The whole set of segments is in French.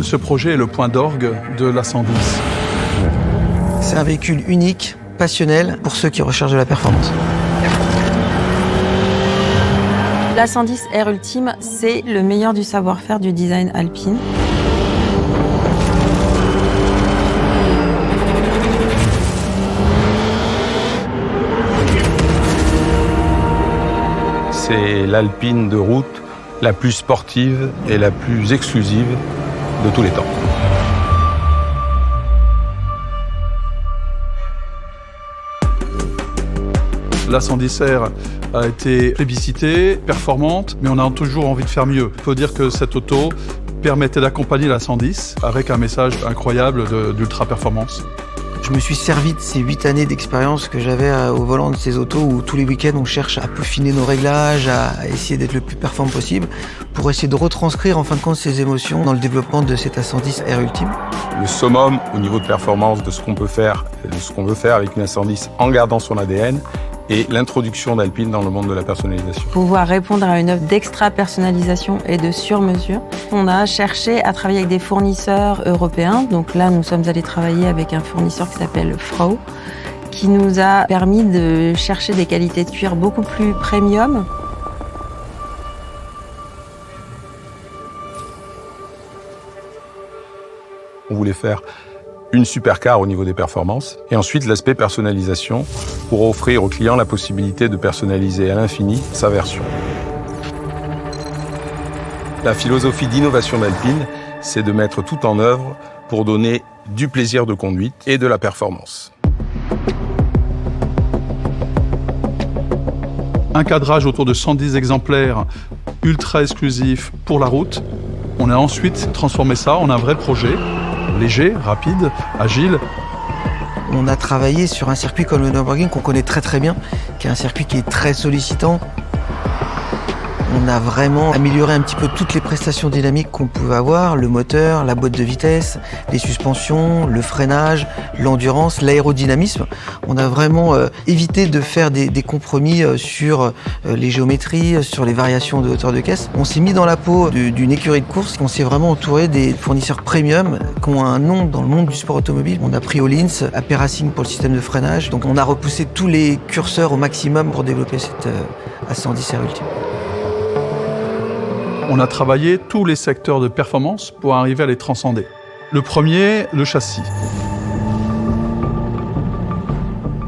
Ce projet est le point d'orgue de l'A110. C'est un véhicule unique, passionnel, pour ceux qui recherchent de la performance. L'A110 R Ultime, c'est le meilleur du savoir-faire du design alpine. C'est l'alpine de route la plus sportive et la plus exclusive de tous les temps. L'A110R a été plébiscitée, performante, mais on a toujours envie de faire mieux. Il faut dire que cette auto permettait d'accompagner l'A110 avec un message incroyable d'ultra-performance. Je me suis servi de ces 8 années d'expérience que j'avais au volant de ces autos où tous les week-ends on cherche à peaufiner nos réglages, à essayer d'être le plus performant possible pour essayer de retranscrire en fin de compte ces émotions dans le développement de cette A110 R Ultime. Le summum au niveau de performance de ce qu'on peut faire, de ce qu'on veut faire avec une A110 en gardant son ADN, et l'introduction d'Alpine dans le monde de la personnalisation. Pouvoir répondre à une offre d'extra personnalisation et de sur-mesure. On a cherché à travailler avec des fournisseurs européens. Donc là, nous sommes allés travailler avec un fournisseur qui s'appelle Frau, qui nous a permis de chercher des qualités de cuir beaucoup plus premium. On voulait faire une supercar au niveau des performances, et ensuite l'aspect personnalisation pour offrir au client la possibilité de personnaliser à l'infini sa version. La philosophie d'innovation d'Alpine, c'est de mettre tout en œuvre pour donner du plaisir de conduite et de la performance. Un cadrage autour de 110 exemplaires ultra exclusifs pour la route. On a ensuite transformé ça en un vrai projet. Léger, rapide, agile. On a travaillé sur un circuit comme le Nürburgring qu'on connaît très très bien, qui est un circuit qui est très sollicitant. On a vraiment amélioré un petit peu toutes les prestations dynamiques qu'on pouvait avoir, le moteur, la boîte de vitesse, les suspensions, le freinage, l'endurance, l'aérodynamisme. On a vraiment évité de faire des compromis sur les géométries, sur les variations de hauteur de caisse. On s'est mis dans la peau d'une écurie de course, on s'est vraiment entouré des fournisseurs premium qui ont un nom dans le monde du sport automobile. On a pris Öhlins, AP Racing pour le système de freinage. Donc on a repoussé tous les curseurs au maximum pour développer cette A110 R Ultime. On a travaillé tous les secteurs de performance pour arriver à les transcender. Le premier, le châssis.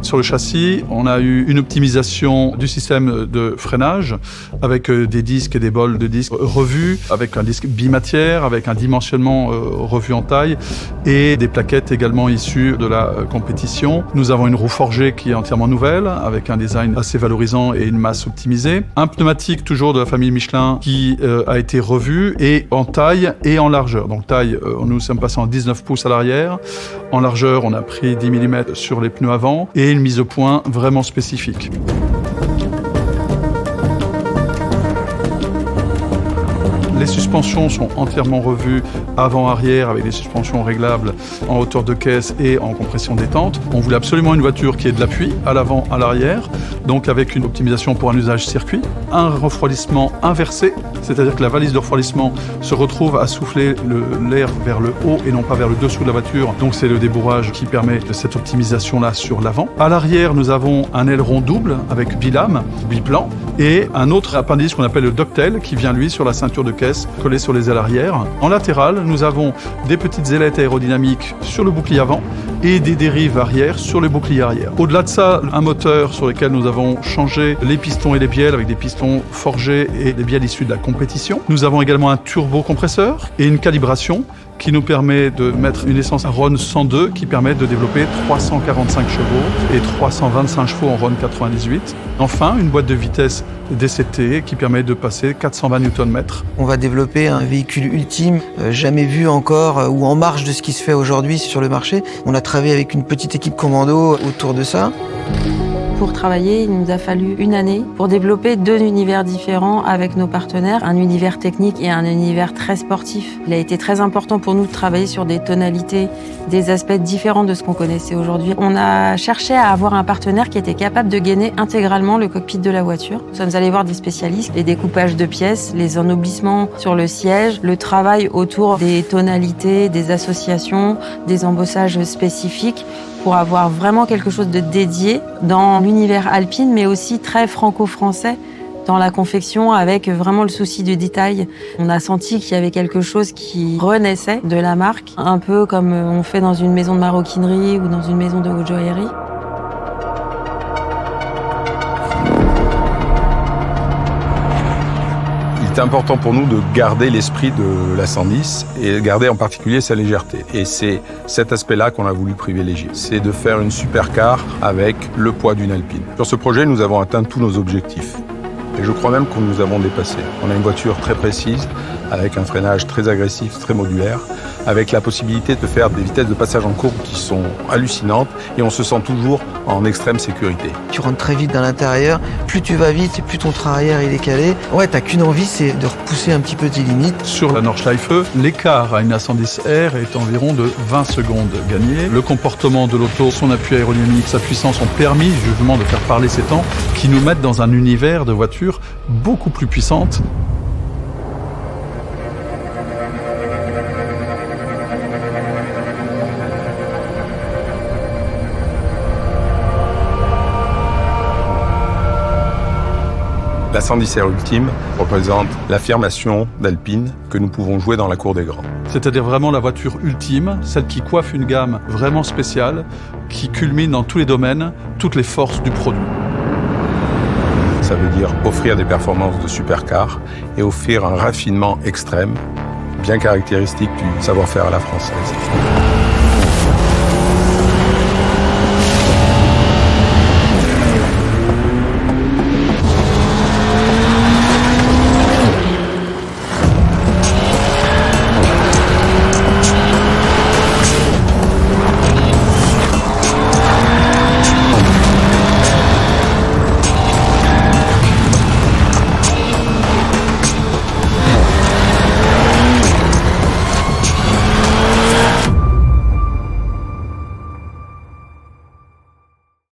Sur le châssis, on a eu une optimisation du système de freinage avec des disques et des bols de disques revus, avec un disque bimatière, avec un dimensionnement revu en taille et des plaquettes également issues de la compétition. Nous avons une roue forgée qui est entièrement nouvelle avec un design assez valorisant et une masse optimisée. Un pneumatique toujours de la famille Michelin qui a été revu et en taille et en largeur. Donc taille, nous sommes passés en 19 pouces à l'arrière. En largeur, on a pris 10 mm sur les pneus avant et une mise au point vraiment spécifique. Les suspensions sont entièrement revues avant-arrière avec des suspensions réglables en hauteur de caisse et en compression détente. On voulait absolument une voiture qui ait de l'appui à l'avant, à l'arrière, donc avec une optimisation pour un usage circuit. Un refroidissement inversé, c'est-à-dire que la valise de refroidissement se retrouve à souffler l'air vers le haut et non pas vers le dessous de la voiture. Donc c'est le débourrage qui permet cette optimisation-là sur l'avant. À l'arrière, nous avons un aileron double avec bilame, biplan, et un autre appendice qu'on appelle le ducktail qui vient lui sur la ceinture de caisse collée sur les ailes arrière. En latéral, nous avons des petites ailettes aérodynamiques sur le bouclier avant et des dérives arrière sur le bouclier arrière. Au-delà de ça, un moteur sur lequel nous avons changé les pistons et les bielles avec des pistons forgés et des bielles issues de la compétition. Nous avons également un turbocompresseur et une calibration qui nous permet de mettre une essence RON 102 qui permet de développer 345 chevaux et 325 chevaux en RON 98. Enfin, une boîte de vitesse DCT qui permet de passer 420 Nm. On va développer un véhicule ultime, jamais vu encore ou en marge de ce qui se fait aujourd'hui sur le marché. On a travaillé avec une petite équipe commando autour de ça. Pour travailler, il nous a fallu 1 année pour développer 2 univers différents avec nos partenaires, un univers technique et un univers très sportif. Il a été très important pour nous de travailler sur des tonalités, des aspects différents de ce qu'on connaissait aujourd'hui. On a cherché à avoir un partenaire qui était capable de gainer intégralement le cockpit de la voiture. Nous sommes allés voir des spécialistes, les découpages de pièces, les ennoblissements sur le siège, le travail autour des tonalités, des associations, des embossages spécifiques pour avoir vraiment quelque chose de dédié dans l'univers alpine, mais aussi très franco-français dans la confection, avec vraiment le souci du détail. On a senti qu'il y avait quelque chose qui renaissait de la marque, un peu comme on fait dans une maison de maroquinerie ou dans une maison de haute joaillerie. C'est important pour nous de garder l'esprit de la 110 et garder en particulier sa légèreté. Et c'est cet aspect-là qu'on a voulu privilégier. C'est de faire une supercar avec le poids d'une Alpine. Sur ce projet, nous avons atteint tous nos objectifs. Et je crois même que nous avons dépassé. On a une voiture très précise, avec un freinage très agressif, très modulaire, avec la possibilité de faire des vitesses de passage en courbe qui sont hallucinantes et on se sent toujours en extrême sécurité. Tu rentres très vite dans l'intérieur, plus tu vas vite, plus ton train arrière il est calé. Ouais, t'as qu'une envie, c'est de repousser un petit peu tes limites. Sur la Nordschleife, l'écart à une A110R est environ de 20 secondes gagnées. Le comportement de l'auto, son appui aérodynamique, sa puissance ont permis justement de faire parler ces temps qui nous mettent dans un univers de voitures beaucoup plus puissantes. La 110R Ultime représente l'affirmation d'Alpine que nous pouvons jouer dans la cour des grands. C'est-à-dire vraiment la voiture ultime, celle qui coiffe une gamme vraiment spéciale, qui culmine dans tous les domaines, toutes les forces du produit. Ça veut dire offrir des performances de supercar et offrir un raffinement extrême, bien caractéristique du savoir-faire à la française.